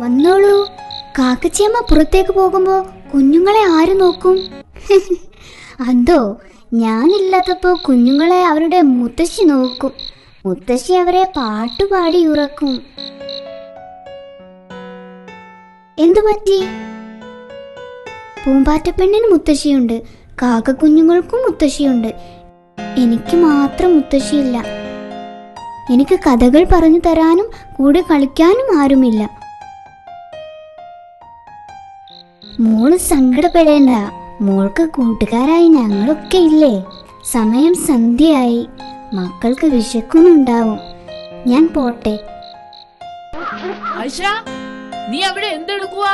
വന്നോളൂ. കാക്കച്ചിയമ്മ പുറത്തേക്ക് പോകുമ്പോ കുഞ്ഞുങ്ങളെ ആര് നോക്കും? അതോ, ഞാനില്ലാത്തപ്പോ കുഞ്ഞുങ്ങളെ അവരുടെ മുത്തശ്ശി നോക്കും. മുത്തശ്ശി അവരെ പാട്ടുപാടി ഉറക്കും. എന്തു പറ്റി? പൂമ്പാറ്റപ്പെണ്ണിന് മുത്തശ്ശിയുണ്ട്, കാക്കക്കുഞ്ഞുങ്ങൾക്കും മുത്തശ്ശിയുണ്ട്. എനിക്ക് മാത്രം മുത്തശ്ശിയില്ല. എനിക്ക് കഥകൾ പറഞ്ഞു തരാനും കൂടെ കളിക്കാനും ആരുമില്ല. മോള് സങ്കടപ്പെടേണ്ട, മോൾക്ക് കൂട്ടുകാരായി ഞങ്ങളൊക്കെ ഇല്ലേ. സമയം സന്ധ്യയായി, മക്കൾക്ക് വിശക്കുന്നുണ്ടാവും. ഞാൻ പോട്ടെ. ആയിഷ, നീ അവിടെ എന്തെടുക്കുവാ?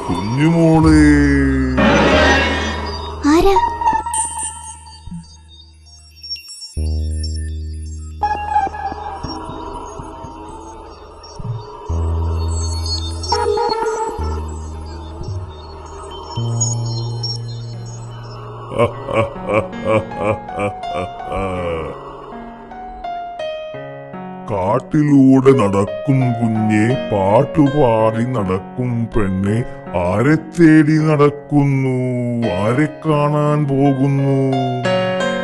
കുഞ്ഞുമോളെ, ആരാ? കാട്ടിലൂടെ നടക്കും കുഞ്ഞെ, പാട്ടുപാടി നടക്കും പെണ്ണെ. ആരെ തേടി നടക്കുന്നു? ആരെ കാണാൻ പോകുന്നു?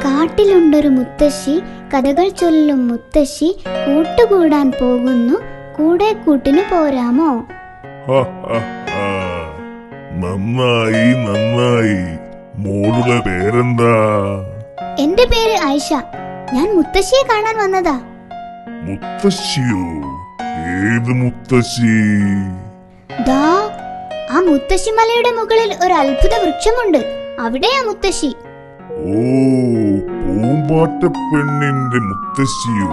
കാട്ടിലുണ്ടൊരു മുത്തശ്ശി, കഥകൾ ചൊല്ലും മുത്തശ്ശി, കൂട്ടുകൂടാൻ പോകുന്നു. കൂടെ കൂട്ടിന് പോരാമോ? നന്നായി നന്നായി. മോളുടെ പേരെന്താ? എന്റെ പേര് ആയിഷ. ഞാൻ മുത്തശ്ശിയെ കാണാൻ വന്നതാ. മുത്തശ്ശിയോ? ഏത് മുത്തശ്ശി? ദാ ആ മുത്തശ്ശി മലയുടെ മുകളിൽ ഒരു അത്ഭുത വൃക്ഷമുണ്ട്, അവിടെയാ മുത്തശ്ശി. ഓ, പൂമ്പാറ്റപ്പെണ്ണിന്റെ മുത്തശ്ശിയോ?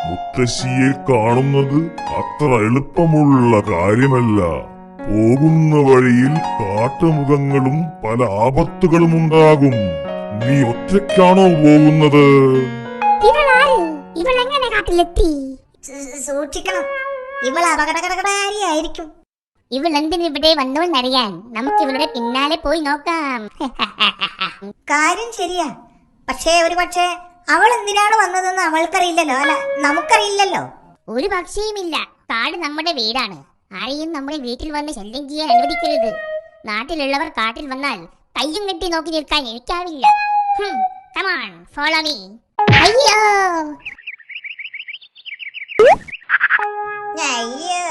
മുത്തശ്ശിയെ കാണുന്നത് അത്ര എളുപ്പമുള്ള കാര്യമല്ല. പോകുന്ന വഴിയിൽ കാട്ടുമൃഗങ്ങളും പല ആപത്തുകളും ഉണ്ടാകും. നീ ഒറ്റയ്ക്കാണോ പോകുന്നത്? ഇവളെങ്ങനെ കാട്ടിലെത്തി? സൂക്ഷിക്കണം, ഇവൾ അപകടകാരിയായിരിക്കും. ഇവൾ എന്തിനിവിടെ വന്നോന്നറിയാൻ നമുക്ക് ഇവളുടെ പിന്നാലെ പോയി നോക്കാം. കാര്യം ശരിയാ, പക്ഷേ ഒരു പക്ഷേ അവൾ എന്തിനാണ് വന്നതെന്ന് അവൾക്കറിയില്ലല്ലോ. അല്ല, നമുക്കറിയില്ലല്ലോ. ഒരു പക്ഷേയുമില്ല. കാട് നമ്മുടെ വീടാണ്. ആരെയും നമ്മുടെ വീട്ടിൽ വന്ന് ശല്യം ചെയ്യാൻ അനുവദിക്കരുത്. നാട്ടിലുള്ളവർ കാട്ടിൽ വന്നാൽ കയ്യും കെട്ടി നോക്കി നിൽക്കാൻ എനിക്കാവില്ല. Come on, follow me. അയ്യോ അയ്യോ,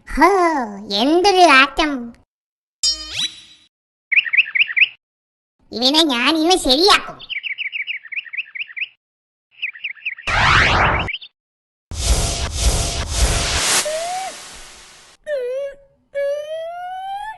ഹോ, എന്തൊരു ആറ്റം! ഇവനെ ശരിയാക്കും.